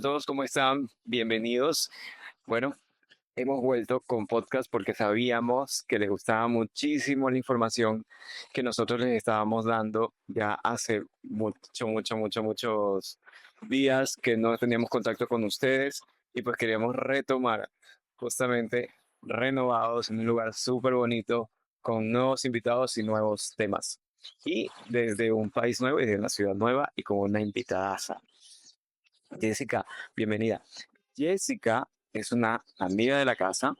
todos, ¿cómo están? Bienvenidos. Bueno, hemos vuelto con podcast porque sabíamos que les gustaba muchísimo la información que nosotros les estábamos dando ya hace muchos días que no teníamos contacto con ustedes y pues queríamos retomar justamente renovados en un lugar súper bonito con nuevos invitados y nuevos temas. Y desde un país nuevo y desde una ciudad nueva y con una invitada. Jessica, bienvenida. Jessica es una amiga de la casa.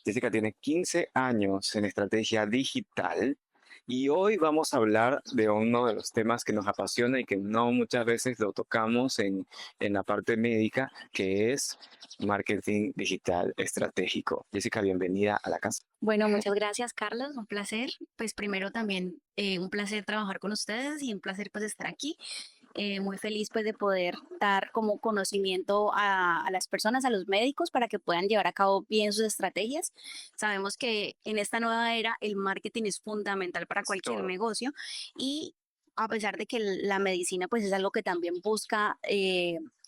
Jessica tiene 15 años en estrategia digital y hoy vamos a hablar de uno de los temas que nos apasiona y que no muchas veces lo tocamos en la parte médica, que es marketing digital estratégico. Jessica, bienvenida a la casa. Bueno, muchas gracias, Carlos. Un placer. Pues primero también un placer trabajar con ustedes y un placer pues estar aquí. Muy feliz pues de poder dar como conocimiento a las personas, a los médicos, para que puedan llevar a cabo bien sus estrategias. Sabemos que en esta nueva era el marketing es fundamental para Es cualquier todo. negocio y a pesar de que la medicina pues es algo que también busca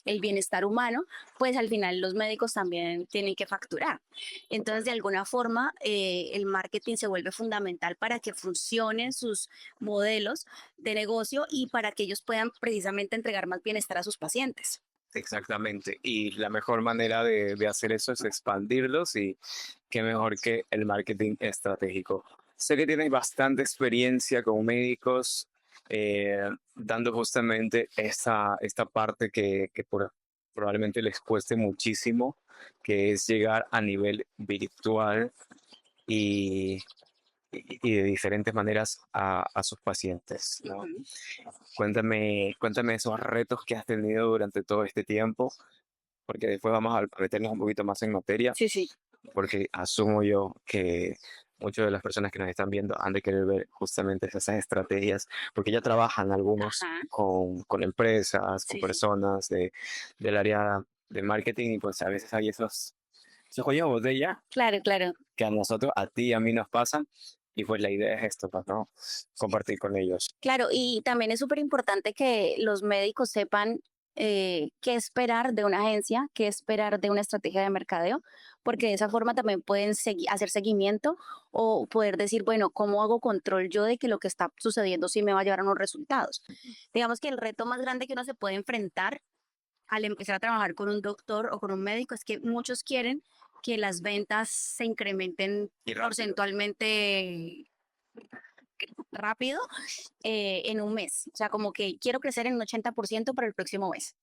el bienestar humano, pues al final los médicos también tienen que facturar. Entonces, de alguna forma, el marketing se vuelve fundamental para que funcionen sus modelos de negocio y para que ellos puedan precisamente entregar más bienestar a sus pacientes. Exactamente. Y la mejor manera de hacer eso es expandirlos y qué mejor que el marketing estratégico. Sé que tienes bastante experiencia con médicos dando justamente esta parte que probablemente les cueste muchísimo, que es llegar a nivel virtual y, y de diferentes maneras a sus pacientes, ¿no? Ujú. Cuéntame esos retos que has tenido durante todo este tiempo, porque después vamos a meternos un poquito más en materia, Sí, sí. porque asumo yo que muchas de las personas que nos están viendo han de querer ver justamente esas estrategias, porque ya trabajan algunos Ajá. con empresas, con Sí, sí. personas del área de marketing, y pues a veces hay esos cuellos de botella Claro, claro. que a nosotros, a ti y a mí nos pasan, y pues la idea es esto, pues, ¿no? Compartir con ellos. Claro, y también es súper importante que los médicos sepan qué esperar de una agencia, qué esperar de una estrategia de mercadeo, porque de esa forma también pueden hacer seguimiento o poder decir, bueno, ¿cómo hago control yo de que lo que está sucediendo sí me va a llevar a unos resultados? Digamos que el reto más grande que uno se puede enfrentar al empezar a trabajar con un doctor o con un médico es que muchos quieren que las ventas se incrementen Y rápido. porcentualmente rápido en un mes. O sea, como que quiero crecer en un 80% para el próximo mes.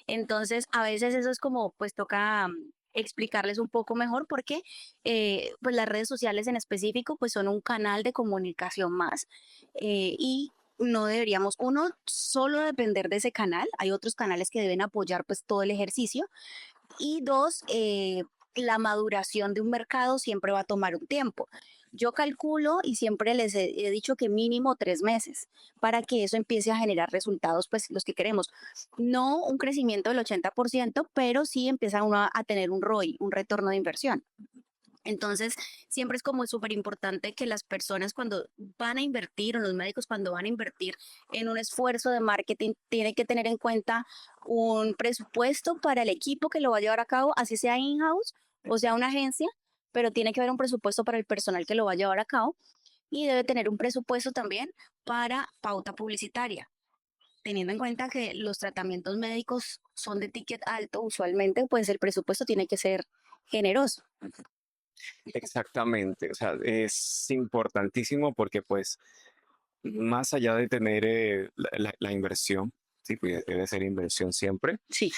Entonces, a veces eso es como, pues toca explicarles un poco mejor porque pues las redes sociales en específico pues son un canal de comunicación más y no deberíamos uno solo depender de ese canal, hay otros canales que deben apoyar pues todo el ejercicio y dos, la maduración de un mercado siempre va a tomar un tiempo. Yo calculo y siempre les he dicho que mínimo 3 meses para que eso empiece a generar resultados, pues los que queremos. No un crecimiento del 80%, pero sí empieza uno a tener un ROI, un retorno de inversión. Entonces, siempre es como súper importante que las personas cuando van a invertir o los médicos cuando van a invertir en un esfuerzo de marketing, tienen que tener en cuenta un presupuesto para el equipo que lo va a llevar a cabo, así sea in-house o sea una agencia, pero tiene que haber un presupuesto para el personal que lo va a llevar a cabo y debe tener un presupuesto también para pauta publicitaria, teniendo en cuenta que los tratamientos médicos son de ticket alto usualmente, pues el presupuesto tiene que ser generoso. Exactamente, o sea, es importantísimo porque pues más allá de tener la inversión, sí, pues debe ser inversión siempre, Sí.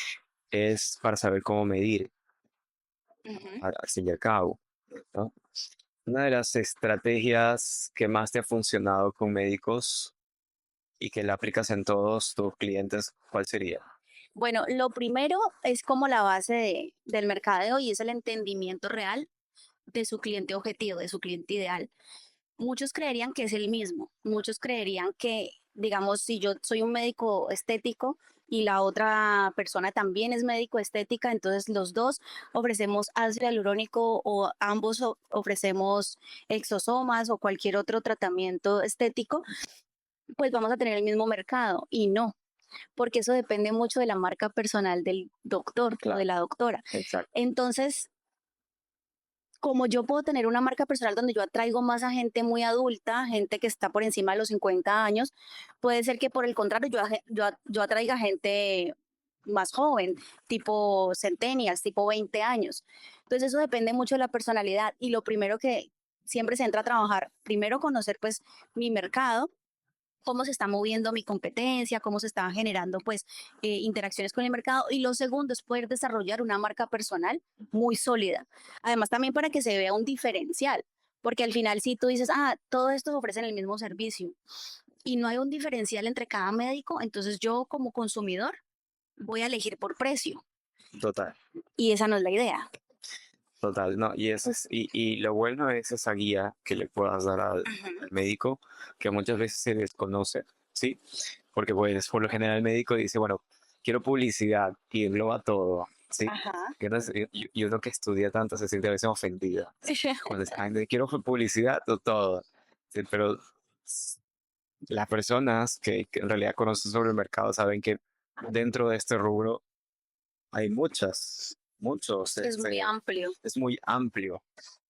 es para saber cómo medir Ujú. al fin y al cabo, ¿no? Una de las estrategias que más te ha funcionado con médicos y que la aplicas en todos tus clientes, ¿cuál sería? Bueno, lo primero es como la base del mercadeo y es el entendimiento real de su cliente objetivo, de su cliente ideal. Muchos creerían que es el mismo, muchos creerían que, digamos, si yo soy un médico estético y la otra persona también es médico estética, entonces los dos ofrecemos ácido hialurónico o ambos ofrecemos exosomas o cualquier otro tratamiento estético, pues vamos a tener el mismo mercado y no. porque eso depende mucho de la marca personal del doctor o Claro, de la doctora. exacto. Entonces, como yo puedo tener una marca personal donde yo atraigo más a gente muy adulta, gente que está por encima de los 50 años, puede ser que por el contrario yo atraiga gente más joven, tipo centennials, tipo 20 años. Entonces eso depende mucho de la personalidad y lo primero que siempre se entra a trabajar, primero conocer pues mi mercado, cómo se está moviendo mi competencia, cómo se están generando pues interacciones con el mercado y lo segundo es poder desarrollar una marca personal muy sólida. Además también para que se vea un diferencial, porque al final si tú dices, ah, todos estos ofrecen el mismo servicio y no hay un diferencial entre cada médico, entonces yo como consumidor voy a elegir por precio Total. y esa no es la idea. Total, no, y eso es, y lo bueno es esa guía que le puedas dar al Ujú. médico, que muchas veces se desconoce, ¿sí? Porque pues por lo general el médico dice, bueno, quiero publicidad y engloba todo, ¿sí? Ajá. Y uno que estudia tanto se siente a veces ofendido. Cuando dice, "Ay, quiero publicidad o todo. Sí, pero s- las personas que en realidad conocen sobre el mercado saben que dentro de este rubro hay muchos, Es muy amplio. es muy amplio.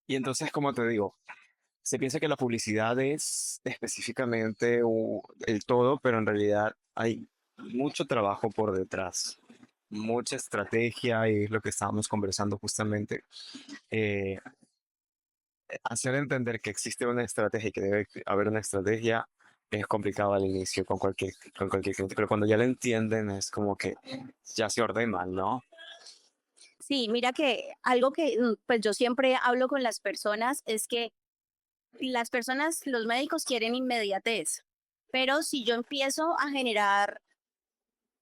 Y entonces, como te digo, se piensa que la publicidad es específicamente el todo, pero en realidad hay mucho trabajo por detrás, mucha estrategia y es lo que estábamos conversando justamente. eh, Hacer entender que existe una estrategia y que debe haber una estrategia es complicado al inicio con cualquier cliente, pero cuando ya lo entienden es como que ya se ordenan, ¿no? Sí, mira que algo que pues yo siempre hablo con las personas es que las personas, los médicos quieren inmediatez, pero si yo empiezo a generar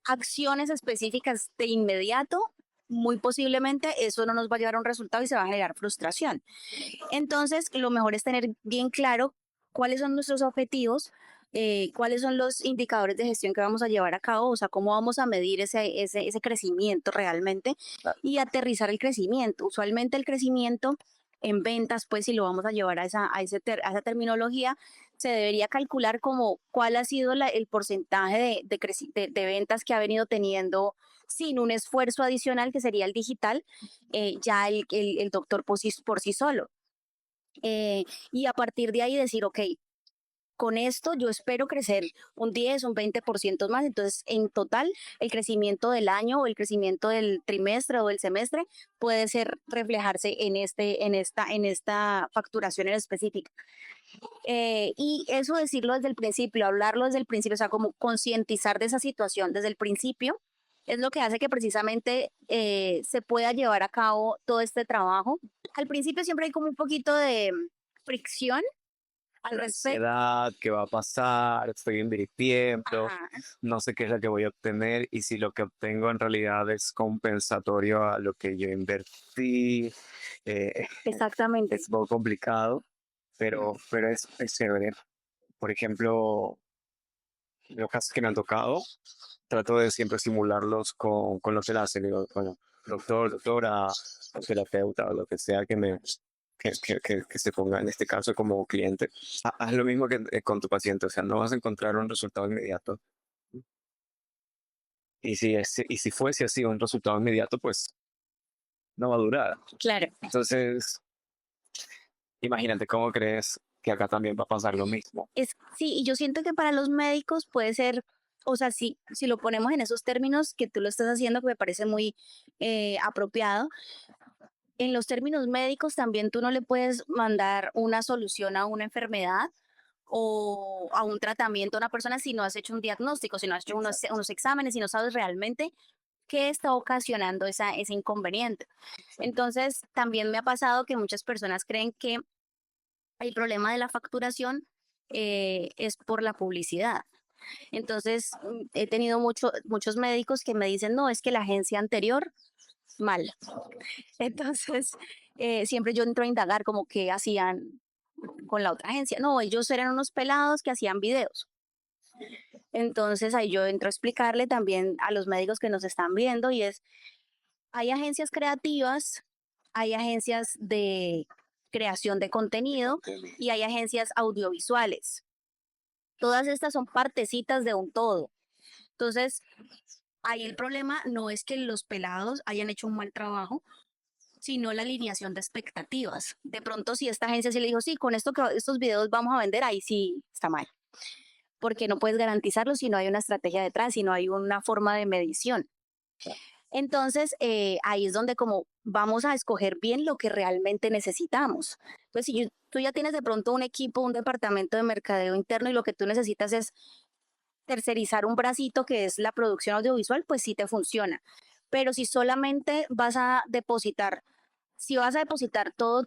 acciones específicas de inmediato, muy posiblemente eso no nos va a llevar a un resultado y se va a generar frustración. Entonces, lo mejor es tener bien claro cuáles son nuestros objetivos, cuáles son los indicadores de gestión que vamos a llevar a cabo, o sea, cómo vamos a medir ese crecimiento realmente y aterrizar el crecimiento. Usualmente el crecimiento en ventas, pues si lo vamos a llevar a esa terminología, se debería calcular como cuál ha sido el porcentaje de ventas que ha venido teniendo sin un esfuerzo adicional que sería el digital, ya el doctor por sí solo. Eh, y a partir de ahí decir, ok, con esto yo espero crecer un 10, un 20% más. Entonces, en total, el crecimiento del año o el crecimiento del trimestre o del semestre puede ser reflejarse en esta facturación en específica. Y eso decirlo desde el principio, hablarlo desde el principio, o sea, como concientizar de esa situación desde el principio, es lo que hace que precisamente se pueda llevar a cabo todo este trabajo. Al principio siempre hay como un poquito de fricción al respecto. Ansiedad, qué va a pasar, estoy invirtiendo, Ajá, no sé qué es lo que voy a obtener y si lo que obtengo en realidad es compensatorio a lo que yo invertí. eh, exactamente. es un poco complicado, pero es chévere. Por ejemplo, los casos que me han tocado, trato de siempre simularlos con lo que él hace. Le digo, bueno, doctor, doctora, o terapeuta, o lo que sea que se ponga en este caso como cliente. Haz lo mismo que con tu paciente, o sea, no vas a encontrar un resultado inmediato. Y si fuese así un resultado inmediato, pues no va a durar. Claro. Entonces, imagínate cómo crees que acá también va a pasar lo mismo. Sí, y yo siento que para los médicos puede ser, o sea, si lo ponemos en esos términos que tú lo estás haciendo, que me parece muy apropiado, en los términos médicos también tú no le puedes mandar una solución a una enfermedad o a un tratamiento a una persona si no has hecho un diagnóstico, si no has hecho Exacto. unos exámenes, si no sabes realmente qué está ocasionando ese inconveniente. Entonces, también me ha pasado que muchas personas creen que el problema de la facturación es por la publicidad. Entonces, he tenido muchos médicos que me dicen, no, es que la agencia anterior, mal. Entonces, siempre yo entro a indagar como qué hacían con la otra agencia. No, ellos eran unos pelados que hacían videos. Entonces, ahí yo entro a explicarle también a los médicos que nos están viendo y es, hay agencias creativas, hay agencias de creación de contenido y hay agencias audiovisuales. Todas estas son partecitas de un todo. Entonces, ahí el problema no es que los pelados hayan hecho un mal trabajo, sino la alineación de expectativas. De pronto, si esta agencia sí le dijo, sí, con esto que estos videos vamos a vender, ahí sí está mal, porque no puedes garantizarlo si no hay una estrategia detrás, si no hay una forma de medición. Entonces, ahí es donde como vamos a escoger bien lo que realmente necesitamos. Pues si tú ya tienes de pronto un equipo, un departamento de mercadeo interno y lo que tú necesitas es tercerizar un bracito que es la producción audiovisual, pues sí te funciona. Pero si solamente vas a depositar, si vas a depositar toda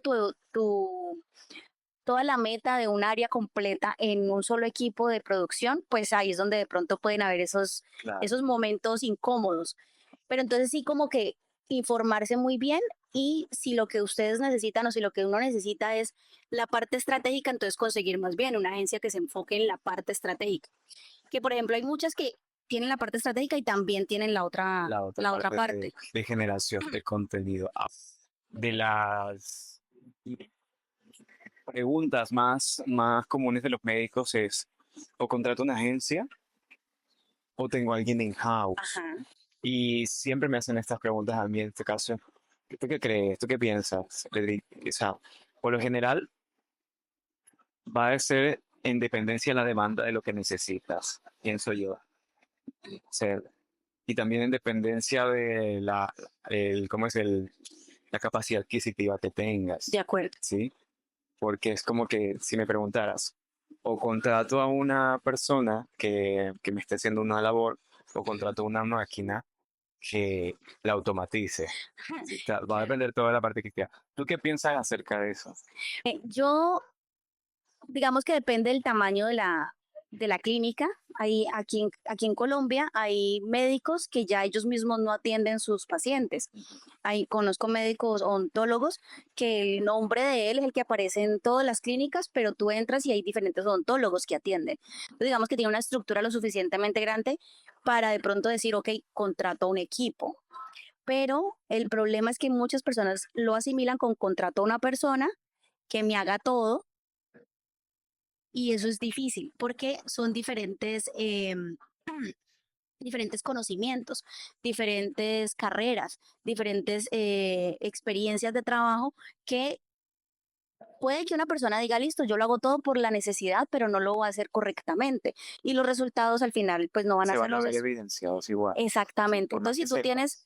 la meta de un área completa en un solo equipo de producción, pues ahí es donde de pronto pueden haber Claro. esos momentos incómodos. Pero entonces sí como que informarse muy bien y si lo que ustedes necesitan o si lo que uno necesita es la parte estratégica, entonces conseguir más bien una agencia que se enfoque en la parte estratégica. Que por ejemplo hay muchas que tienen la parte estratégica y también tienen La otra la otra parte parte. de generación de contenido. De las preguntas más comunes de los médicos es, o contrato una agencia o tengo a alguien in-house. Ajá. Y siempre me hacen estas preguntas a mí en este caso. ¿Tú qué crees? ¿Tú qué piensas, Pedri? O sea, por lo general va a ser en dependencia de la demanda de lo que necesitas, pienso yo. O sea, y también en dependencia de ¿cómo es la capacidad adquisitiva que De tengas, acuerdo. ¿sí? Porque es como que si me preguntaras, o contrato a una persona que me esté haciendo una labor, o contrato a una máquina que la automatice. Sí, va a Claro. depender toda la parte que queda. ¿Tú qué piensas acerca de eso? Yo digamos que depende del tamaño de la clínica. Hay, aquí en Colombia hay médicos que ya ellos mismos no atienden sus pacientes. Ahí conozco médicos odontólogos que el nombre de él es el que aparece en todas las clínicas, pero tú entras y hay diferentes odontólogos que atienden. Entonces, digamos que tiene una estructura lo suficientemente grande para de pronto decir, ok, contrato a un equipo. Pero el problema es que muchas personas lo asimilan con contrato a una persona que me haga todo y eso es difícil porque son diferentes, diferentes conocimientos, diferentes carreras, diferentes experiencias de trabajo que puede que una persona diga, listo, yo lo hago todo por la necesidad, pero no lo va a hacer correctamente. Y los resultados al final, pues no van a Se ser van a los ver evidenciados igual, exactamente. por más Entonces, que sepas.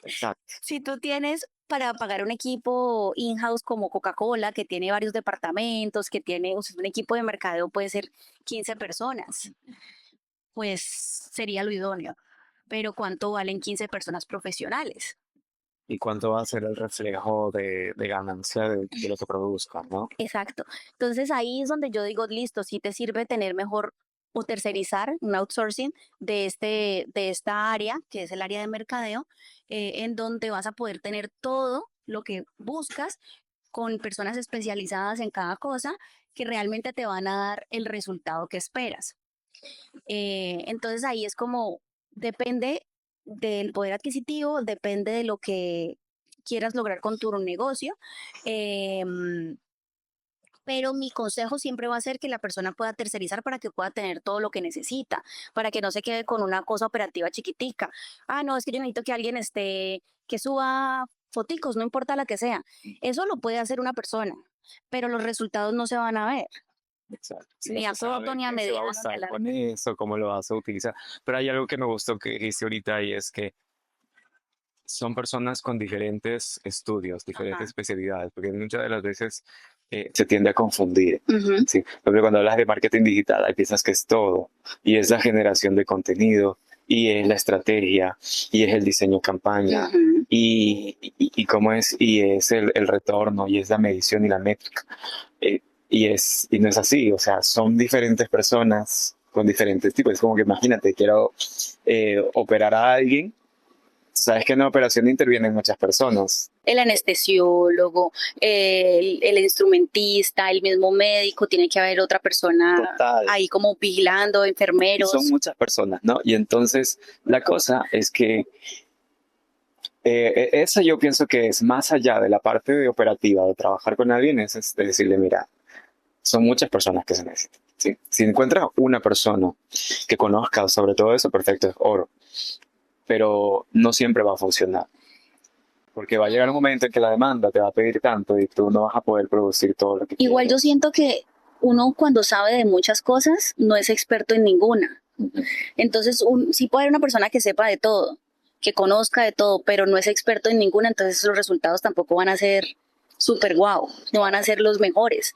Exacto. si tú tienes para pagar un equipo in-house como Coca-Cola, que tiene varios departamentos, que tiene, o sea, un equipo de mercadeo puede ser 15 personas, pues sería lo idóneo. Pero ¿cuánto valen 15 personas profesionales? ¿Y cuánto va a ser el reflejo de ganancia de lo que produzcan, no? Exacto. Entonces ahí es donde yo digo, listo, si te sirve tener mejor o tercerizar un outsourcing de esta área, que es el área de mercadeo, en donde vas a poder tener todo lo que buscas con personas especializadas en cada cosa que realmente te van a dar el resultado que esperas. Entonces ahí es como, depende del poder adquisitivo, depende de lo que quieras lograr con tu negocio. em, pero mi consejo siempre va a ser que la persona pueda tercerizar para que pueda tener todo lo que necesita, para que no se quede con una cosa operativa chiquitica. Ah, no, es que yo necesito que alguien esté, que suba foticos, no importa la que sea. Eso lo puede hacer una persona, pero los resultados no se van a ver, Exacto. Si no ni a se corto, sabe ni a qué se va a mediano, ni a usar largo. con eso, cómo lo vas a utilizar. Pero hay algo que me gustó que dijiste ahorita y es que son personas con diferentes estudios, diferentes Ajá. especialidades, porque muchas de las veces se tiende a confundir. Ujú, Sí, porque cuando hablas de marketing digital, hay piensas que es todo, y es la generación de contenido, y es la estrategia, y es el diseño de campaña, ujú. y cómo es, y es el retorno, y es la medición y la métrica. Eh, y no es así, o sea, son diferentes personas con diferentes tipos. Es como que imagínate, quiero operar a alguien. Sabes que en la operación intervienen muchas personas. El anestesiólogo, el instrumentista, el mismo médico, tiene que haber otra persona Total. ahí como vigilando, Y son enfermeros. muchas personas, ¿no? Y entonces la cosa es que esa yo pienso que es más allá de la parte de operativa, de trabajar con alguien, es de decirle, mira, son muchas personas que se necesitan. Sí. Si encuentras una persona que conozca sobre todo eso, perfecto, es oro. Pero no siempre va a funcionar. Porque va a llegar un momento en que la demanda te va a pedir tanto y tú no vas a poder producir todo lo que Igual yo quieres. siento que uno cuando sabe de muchas cosas no es experto en ninguna. Entonces, sí puede haber una persona que sepa de todo, que conozca de todo, pero no es experto en ninguna, entonces los resultados tampoco van a ser súper guau, no van a ser los mejores,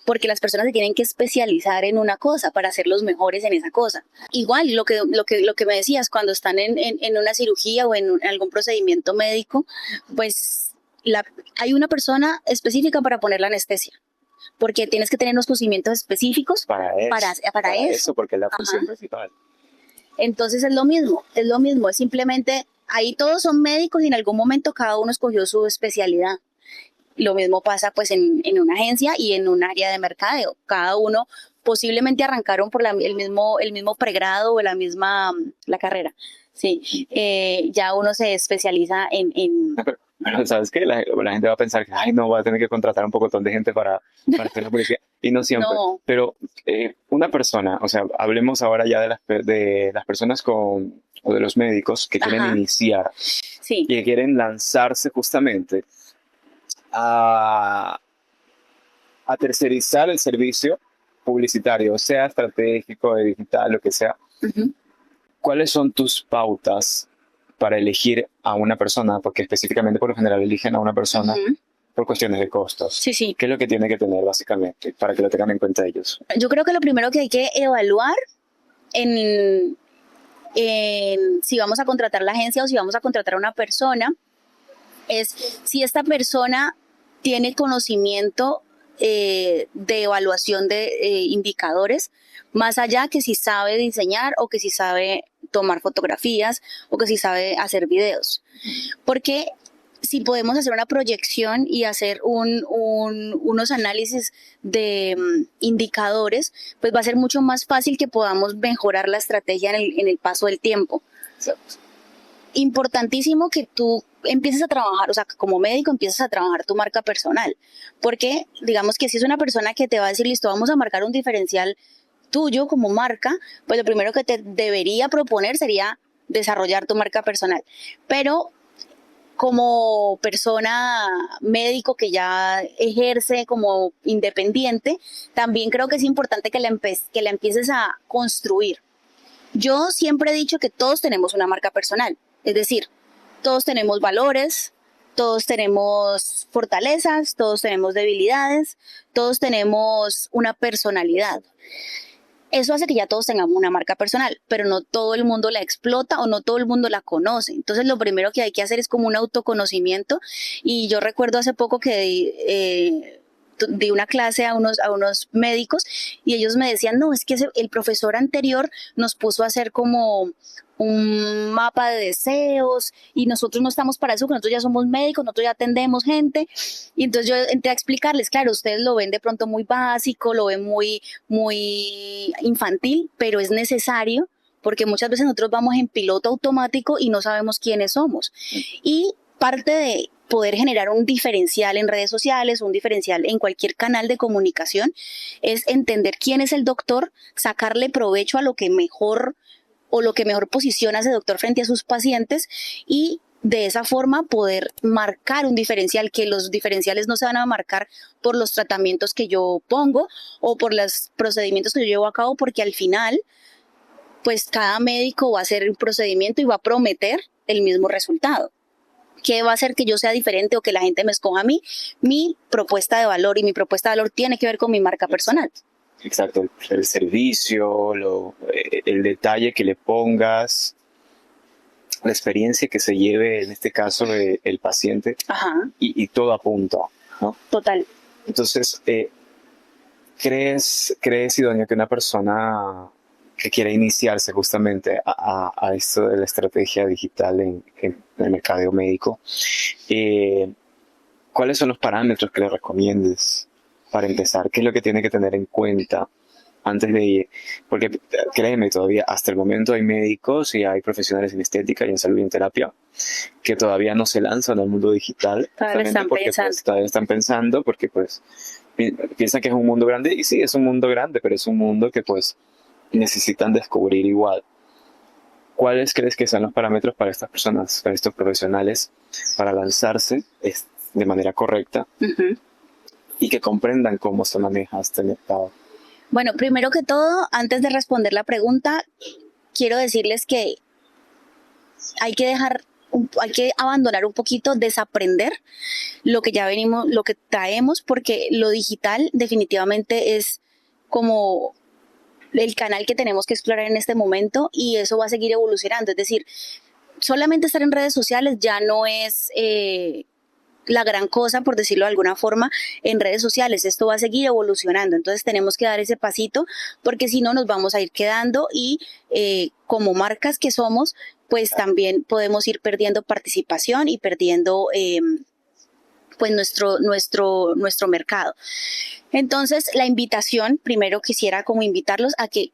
porque las personas se tienen que especializar en una cosa para ser los mejores en esa cosa. Igual, lo que me decías, cuando están en una cirugía o en algún procedimiento médico, pues hay una persona específica para poner la anestesia, porque tienes que tener unos conocimientos específicos Para eso. para eso. Porque es la función Ajá. principal. Entonces es lo mismo, es simplemente, ahí todos son médicos y en algún momento cada uno escogió su especialidad. Lo mismo pasa pues en una agencia y en un área de mercadeo. Cada uno posiblemente arrancaron por el mismo pregrado o la carrera. Sí, ya uno se especializa en. Pero ¿sabes qué? La gente va a pensar que, ay, no, voy a tener que contratar un poco de gente para hacer la publicidad. Y no siempre. No, Pero una persona, o sea, hablemos ahora ya de las personas o de los médicos que quieren ajá, iniciar sí, y que quieren lanzarse justamente a, a tercerizar el servicio publicitario, sea estratégico, de digital, lo que sea. ujú, ¿Cuáles son tus pautas para elegir a una persona? Porque específicamente por lo general eligen a una persona ujú. por cuestiones de costos. Sí, sí. ¿Qué es lo que tiene que tener básicamente para que lo tengan en cuenta ellos? Yo creo que lo primero que hay que evaluar en si vamos a contratar la agencia o si vamos a contratar a una persona es si esta persona tiene conocimiento de evaluación de indicadores, más allá que si sabe diseñar o que si sabe tomar fotografías o que si sabe hacer videos. Porque si podemos hacer una proyección y hacer unos análisis de indicadores, pues va a ser mucho más fácil que podamos mejorar la estrategia en el paso del tiempo. Importantísimo que tú empieces a trabajar, o sea, que como médico empieces a trabajar tu marca personal, porque digamos que si es una persona que te va a decir, listo, vamos a marcar un diferencial tuyo como marca, pues lo primero que te debería proponer sería desarrollar tu marca personal. Pero como persona médico que ya ejerce como independiente, también creo que es importante que la empieces a construir. Yo siempre he dicho que todos tenemos una marca personal, es decir, todos tenemos valores, todos tenemos fortalezas, todos tenemos debilidades, todos tenemos una personalidad. Eso hace que ya todos tengamos una marca personal, pero no todo el mundo la explota o no todo el mundo la conoce. Entonces lo primero que hay que hacer es como un autoconocimiento. Y yo recuerdo hace poco que di una clase a unos médicos y ellos me decían, no, es que el profesor anterior nos puso a hacer como un mapa de deseos y nosotros no estamos para eso, porque nosotros ya somos médicos, nosotros ya atendemos gente. Y entonces yo entré a explicarles, claro, ustedes lo ven de pronto muy básico, lo ven muy infantil, pero es necesario porque muchas veces nosotros vamos en piloto automático y no sabemos quiénes somos. Y parte de poder generar un diferencial en redes sociales, un diferencial en cualquier canal de comunicación, es entender quién es el doctor, sacarle provecho a lo que mejor posiciona a ese doctor frente a sus pacientes y de esa forma poder marcar un diferencial, que los diferenciales no se van a marcar por los tratamientos que yo pongo o por los procedimientos que yo llevo a cabo, porque al final, pues cada médico va a hacer un procedimiento y va a prometer el mismo resultado. ¿Qué va a hacer que yo sea diferente o que la gente me escoja a mí? Mi propuesta de valor, y mi propuesta de valor tiene que ver con mi marca personal. Exacto, el servicio, el detalle que le pongas, la experiencia que se lleve, en este caso, el paciente, Ajá, y todo apunta, ¿no? total. Entonces, ¿crees, Sidonia, que una persona que quiera iniciarse justamente a esto de la estrategia digital en el mercadeo médico, cuáles son los parámetros que le recomiendes para empezar? ¿Qué es lo que tiene que tener en cuenta antes de ir? Porque créeme, todavía hasta el momento hay médicos y hay profesionales en estética y en salud y en terapia que todavía no se lanzan al mundo digital, Todavía lo justamente están porque pensando. pues, todavía están pensando, porque pues piensan que es un mundo grande y sí, es un mundo grande, pero es un mundo que pues necesitan descubrir igual. ¿Cuáles crees que son los parámetros para estas personas, para estos profesionales, para lanzarse de manera correcta Ujú. y que comprendan cómo se maneja este mercado? Bueno, primero que todo, antes de responder la pregunta, quiero decirles que hay que hay que abandonar un poquito, desaprender lo que ya venimos, lo que traemos, porque lo digital definitivamente es como el canal que tenemos que explorar en este momento y eso va a seguir evolucionando. Es decir, solamente estar en redes sociales ya no es la gran cosa, por decirlo de alguna forma, en redes sociales. Esto va a seguir evolucionando. Entonces tenemos que dar ese pasito porque si no nos vamos a ir quedando y como marcas que somos, pues también podemos ir perdiendo participación y perdiendo pues nuestro mercado. Entonces, la invitación, primero quisiera como invitarlos a que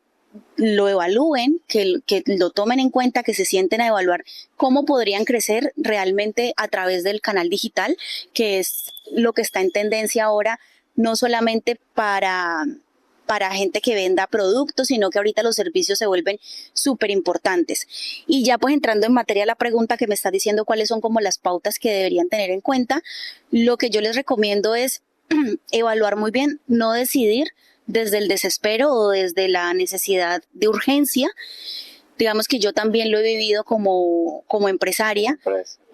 lo evalúen, que lo tomen en cuenta, que se sienten a evaluar cómo podrían crecer realmente a través del canal digital, que es lo que está en tendencia ahora, no solamente para gente que venda productos, sino que ahorita los servicios se vuelven súper importantes. Y ya pues entrando en materia de la pregunta que me está diciendo cuáles son como las pautas que deberían tener en cuenta, lo que yo les recomiendo es evaluar muy bien, no decidir desde el desespero o desde la necesidad de urgencia. Digamos que yo también lo he vivido como empresaria.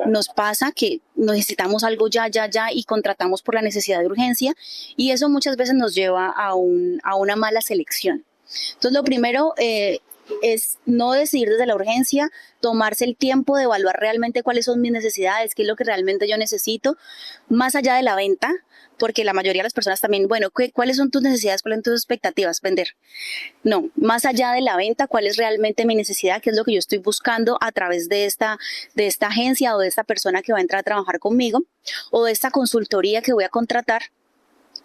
Nos pasa que necesitamos algo ya, ya, ya y contratamos por la necesidad de urgencia y eso muchas veces nos lleva a una mala selección. Entonces, lo primero es no decidir desde la urgencia, tomarse el tiempo de evaluar realmente cuáles son mis necesidades, qué es lo que realmente yo necesito, más allá de la venta, porque la mayoría de las personas también, bueno, ¿cuáles son tus necesidades? ¿Cuáles son tus expectativas? Vender. No, más allá de la venta, ¿cuál es realmente mi necesidad? ¿Qué es lo que yo estoy buscando a través de esta agencia o de esta persona que va a entrar a trabajar conmigo o de esta consultoría que voy a contratar?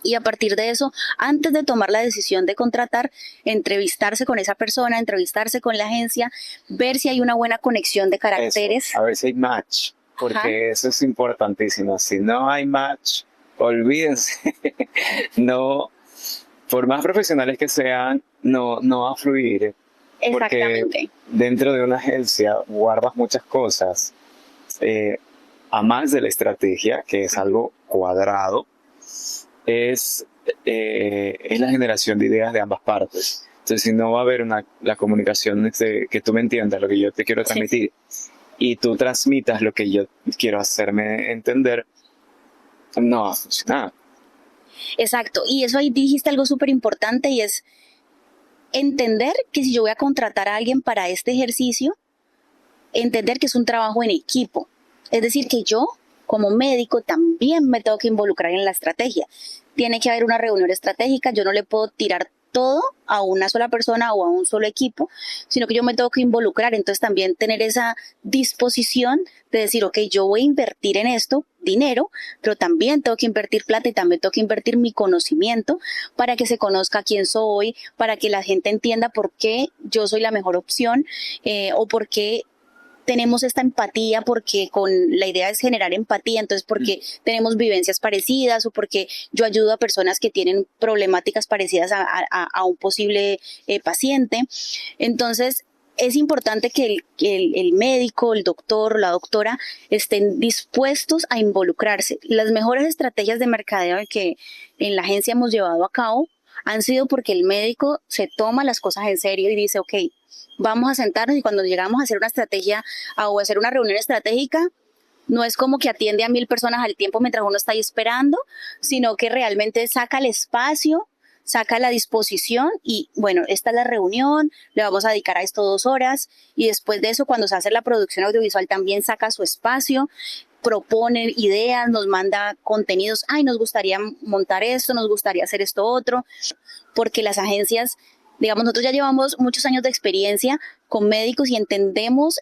Y a partir de eso, antes de tomar la decisión de contratar, entrevistarse con esa persona, entrevistarse con la agencia, ver si hay una buena conexión de caracteres. Eso, a ver si hay match, porque Ajá. eso es importantísimo. Si no hay match, olvídense. No, por más profesionales que sean, no va a fluir, porque Exactamente. dentro de una agencia guardas muchas cosas, a más de la estrategia, que es algo cuadrado, es, es la generación de ideas de ambas partes. Entonces, si no va a haber la comunicación que tú me entiendas lo que yo te quiero Sí. transmitir y tú transmitas lo que yo quiero hacerme entender, no va a funcionar. Exacto. Y eso ahí dijiste algo súper importante y es entender que si yo voy a contratar a alguien para este ejercicio, entender que es un trabajo en equipo. Es decir, que yo como médico también me tengo que involucrar en la estrategia. Tiene que haber una reunión estratégica, yo no le puedo tirar todo a una sola persona o a un solo equipo, sino que yo me tengo que involucrar, entonces también tener esa disposición de decir, ok, yo voy a invertir en esto dinero, pero también tengo que invertir plata y también tengo que invertir mi conocimiento para que se conozca quién soy, para que la gente entienda por qué yo soy la mejor opción o por qué tenemos esta empatía porque con la idea es generar empatía, entonces porque tenemos vivencias parecidas o porque yo ayudo a personas que tienen problemáticas parecidas a un posible paciente. Entonces, es importante que el médico, el doctor o la doctora estén dispuestos a involucrarse. Las mejores estrategias de mercadeo que en la agencia hemos llevado a cabo han sido porque el médico se toma las cosas en serio y dice, ok, vamos a sentarnos y cuando llegamos a hacer una estrategia o a hacer una reunión estratégica, no es como que atiende a 1000 personas al tiempo mientras uno está ahí esperando, sino que realmente saca el espacio, saca la disposición y bueno, esta es la reunión, le vamos a dedicar a esto 2 horas y después de eso cuando se hace la producción audiovisual también saca su espacio, propone ideas, nos manda contenidos, ay, nos gustaría montar esto, nos gustaría hacer esto otro, porque las agencias, digamos, nosotros ya llevamos muchos años de experiencia con médicos y entendemos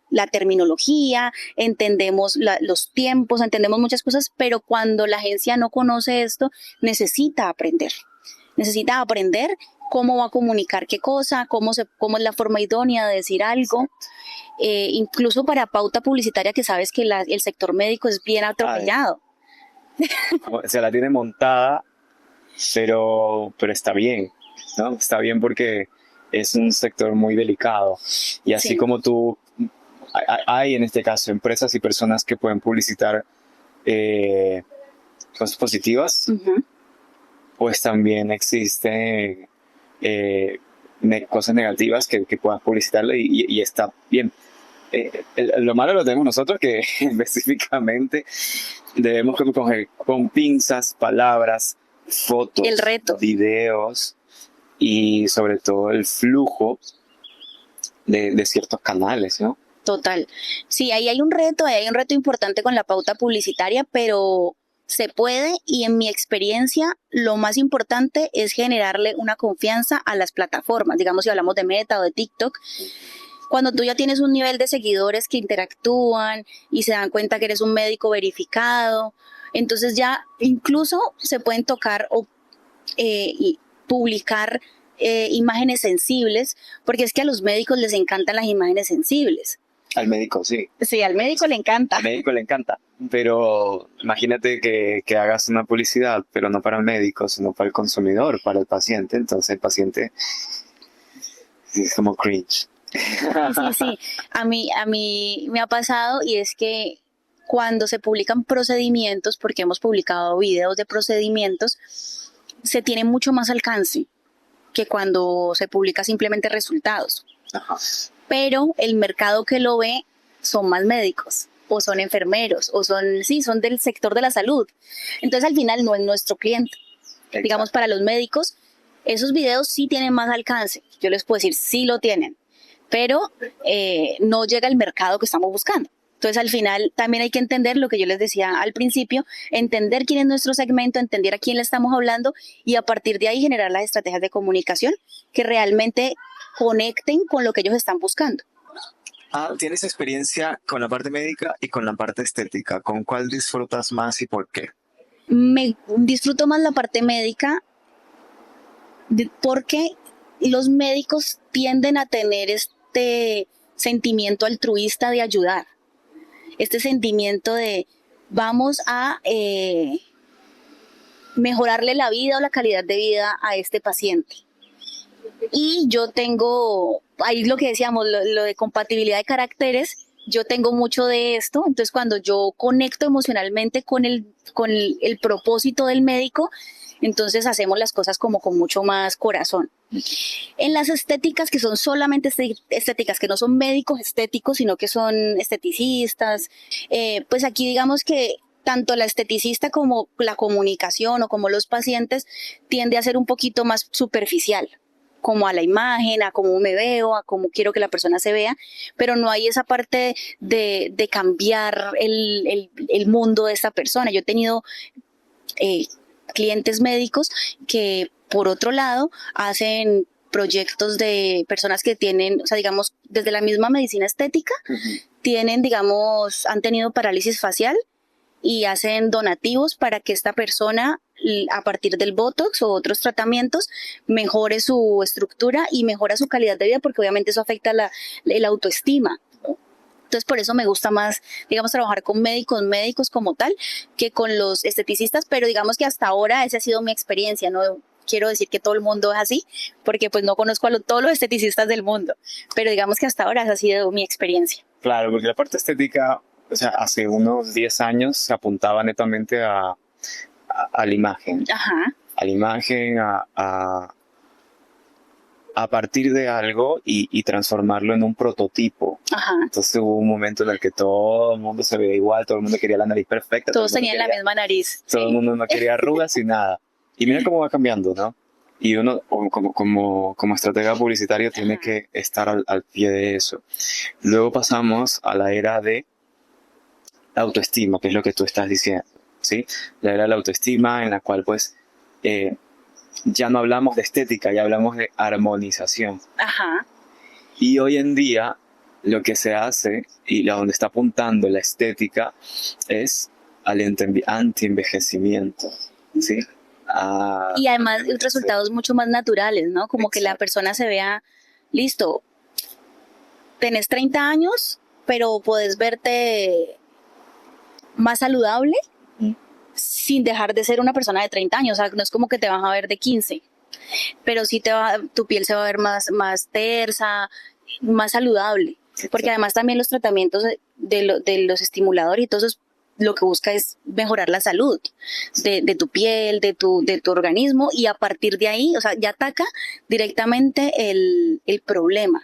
la terminología, entendemos los tiempos, entendemos muchas cosas, pero cuando la agencia no conoce esto, necesita aprender cómo va a comunicar qué cosa, cómo es la forma idónea de decir algo, incluso para pauta publicitaria que sabes que el sector médico es bien atropellado. Se la tiene montada pero está bien, ¿no? Está bien porque es un sector muy delicado. Y así Sí. como tú, hay en este caso empresas y personas que pueden publicitar eh, cosas positivas, Ujú. pues también existen cosas negativas que puedas publicitarle y está bien. Lo malo lo tenemos nosotros que específicamente debemos como coger con pinzas palabras, El fotos, reto. videos y sobre todo el flujo de ciertos canales, ¿no? Total. Sí, ahí hay un reto importante con la pauta publicitaria, pero se puede y en mi experiencia lo más importante es generarle una confianza a las plataformas, digamos si hablamos de Meta o de TikTok, cuando tú ya tienes un nivel de seguidores que interactúan y se dan cuenta que eres un médico verificado, entonces ya incluso se pueden tocar y publicar imágenes sensibles, porque es que a los médicos les encantan las imágenes sensibles. Al médico, sí. Sí, al médico le encanta. Al médico le encanta. Pero imagínate que hagas una publicidad, pero no para el médico, sino para el consumidor, para el paciente. Entonces el paciente sí, es como cringe. Sí, sí. A mí me ha pasado y es que cuando se publican procedimientos, porque hemos publicado videos de procedimientos, se tiene mucho más alcance que cuando se publica simplemente resultados. Ajá. Pero el mercado que lo ve son más médicos o son enfermeros o son, sí, son del sector de la salud. Entonces al final no es nuestro cliente. Exacto. Digamos, para los médicos, esos videos sí tienen más alcance. Yo les puedo decir, sí lo tienen, pero no llega al mercado que estamos buscando. Entonces, al final, también hay que entender lo que yo les decía al principio, entender quién es nuestro segmento, entender a quién le estamos hablando y a partir de ahí generar las estrategias de comunicación que realmente conecten con lo que ellos están buscando. Ah, ¿tienes experiencia con la parte médica y con la parte estética? ¿Con cuál disfrutas más y por qué? Me disfruto más la parte médica porque los médicos tienden a tener este sentimiento altruista de ayudar, este sentimiento de vamos a mejorarle la vida o la calidad de vida a este paciente. Y yo tengo, ahí lo que decíamos, lo de compatibilidad de caracteres, yo tengo mucho de esto, entonces cuando yo conecto emocionalmente con el propósito del médico, entonces hacemos las cosas como con mucho más corazón. En las estéticas, que son solamente estéticas, que no son médicos estéticos, sino que son esteticistas, pues aquí digamos que tanto la esteticista como la comunicación o como los pacientes tiende a ser un poquito más superficial, como a la imagen, a cómo me veo, a cómo quiero que la persona se vea, pero no hay esa parte de cambiar el mundo de esta persona. Yo he tenido clientes médicos que, por otro lado, hacen proyectos de personas que tienen, o sea, digamos, desde la misma medicina estética, tienen, digamos, han tenido parálisis facial y hacen donativos para que esta persona, a partir del Botox o otros tratamientos, mejore su estructura y mejora su calidad de vida, porque obviamente eso afecta el autoestima. Entonces, por eso me gusta más, digamos, trabajar con médicos como tal, que con los esteticistas, pero digamos que hasta ahora esa ha sido mi experiencia, no quiero decir que todo el mundo es así, porque pues no conozco a todos los esteticistas del mundo, pero digamos que hasta ahora esa ha sido mi experiencia. Claro, porque la parte estética, o sea, hace unos 10 años se apuntaba netamente a la imagen. Ajá. A la imagen, a partir de algo y transformarlo en un prototipo. Ajá. Entonces hubo un momento en el que todo el mundo se veía igual, todo el mundo quería la nariz perfecta. Todos tenían la misma nariz. Todo el mundo no quería arrugas y nada. Y mira cómo va cambiando, ¿no? Y uno, como estratega publicitario, tiene que estar al pie de eso. Luego pasamos a la era de la autoestima, que es lo que tú estás diciendo, ¿sí? La era de la autoestima en la cual, pues, ya no hablamos de estética, ya hablamos de armonización. Ajá. Y hoy en día, lo que se hace y a donde está apuntando la estética es al anti-envejecimiento, ¿sí? Y además resultados mucho más naturales, ¿no? Como que la Exacto. persona se vea, listo, tenés 30 años, pero puedes verte más saludable, sin dejar de ser una persona de 30 años, o sea, no es como que te vas a ver de 15, pero sí tu piel se va a ver más tersa, más saludable, porque además también los tratamientos de los estimuladores y todo eso lo que busca es mejorar la salud de tu piel, de tu organismo, y a partir de ahí, o sea, ya ataca directamente el problema,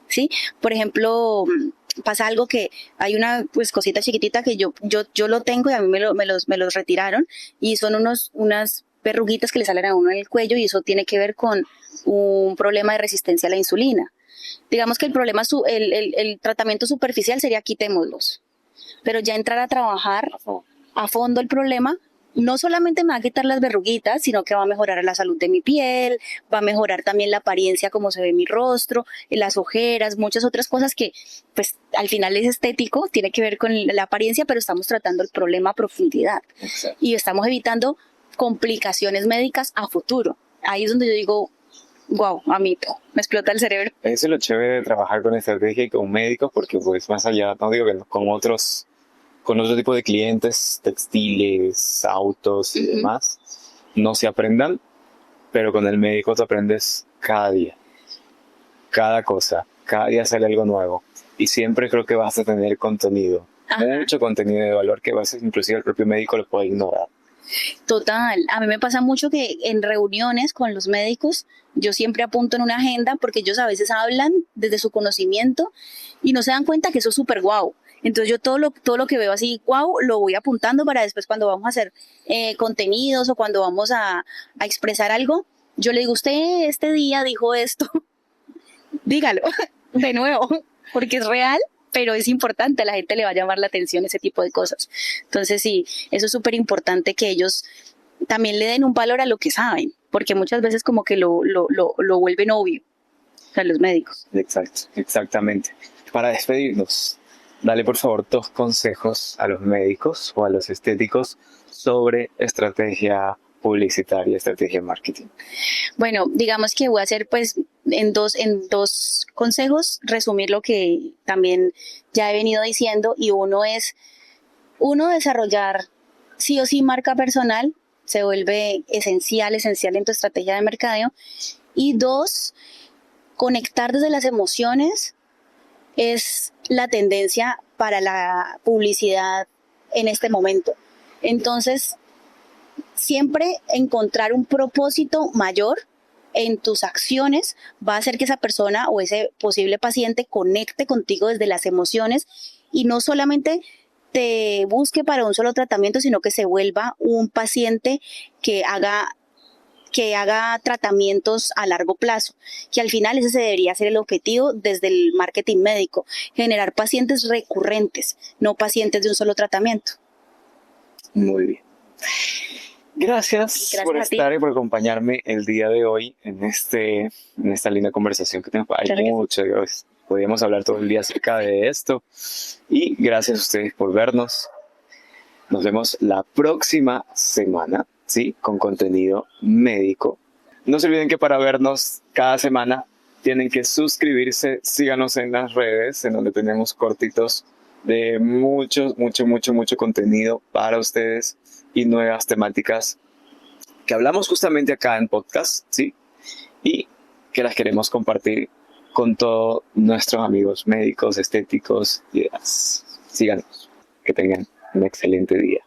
¿sí? Por ejemplo, pasa algo que hay una pues cosita chiquitita que yo lo tengo y a mí me los retiraron, y son unas verruguitas que le salen a uno en el cuello, y eso tiene que ver con un problema de resistencia a la insulina. Digamos que el problema, el tratamiento superficial sería quitémoslos, pero ya entrar a trabajar a fondo el problema, no solamente me va a quitar las verruguitas, sino que va a mejorar la salud de mi piel, va a mejorar también la apariencia, como se ve mi rostro, las ojeras, muchas otras cosas que pues al final es estético, tiene que ver con la apariencia, pero estamos tratando el problema a profundidad. Exacto. Y estamos evitando complicaciones médicas a futuro. Ahí es donde yo digo, wow, amito, me explota el cerebro. Eso es lo chévere de trabajar con estrategia y con médicos, porque pues más allá, no digo que no, con otro tipo de clientes, textiles, autos y demás, no se aprendan, pero con el médico te aprendes cada día, cada cosa, cada día sale algo nuevo, y siempre creo que vas a tener contenido, mucho contenido de valor que vas a, inclusive el propio médico lo puede ignorar. Total, a mí me pasa mucho que en reuniones con los médicos yo siempre apunto en una agenda, porque ellos a veces hablan desde su conocimiento y no se dan cuenta que eso es súper guau. Entonces yo todo lo que veo así guau lo voy apuntando para después, cuando vamos a hacer contenidos o cuando vamos a expresar algo, yo le digo, usted este día dijo esto, dígalo de nuevo, porque es real, pero es importante, a la gente le va a llamar la atención ese tipo de cosas. Entonces sí, eso es súper importante, que ellos también le den un valor a lo que saben, porque muchas veces como que lo vuelven obvio, o sea, los médicos. Exacto, exactamente. Para despedirnos, dale por favor 2 consejos a los médicos o a los estéticos sobre estrategia publicitaria, estrategia de marketing. Bueno, digamos que voy a hacer pues en dos consejos resumir lo que también ya he venido diciendo, y uno es, desarrollar sí o sí marca personal, se vuelve esencial en tu estrategia de mercadeo, y 2, conectar desde las emociones es la tendencia para la publicidad en este momento. Entonces, siempre encontrar un propósito mayor en tus acciones va a hacer que esa persona o ese posible paciente conecte contigo desde las emociones, y no solamente te busque para un solo tratamiento, sino que se vuelva un paciente que haga tratamientos a largo plazo, que al final ese debería ser el objetivo desde el marketing médico, generar pacientes recurrentes, no pacientes de un solo tratamiento. Muy bien. Gracias por estar y por acompañarme el día de hoy en esta linda conversación que tenemos. Hay mucho, podríamos hablar todo el día acerca de esto. Y gracias a ustedes por vernos. Nos vemos la próxima semana, ¿sí? Con contenido médico. No se olviden que para vernos cada semana tienen que suscribirse, síganos en las redes, en donde tenemos cortitos de mucho contenido para ustedes y nuevas temáticas que hablamos justamente acá en podcast, ¿sí? Y que las queremos compartir con todos nuestros amigos médicos, estéticos y demás. Síganos. Que tengan un excelente día.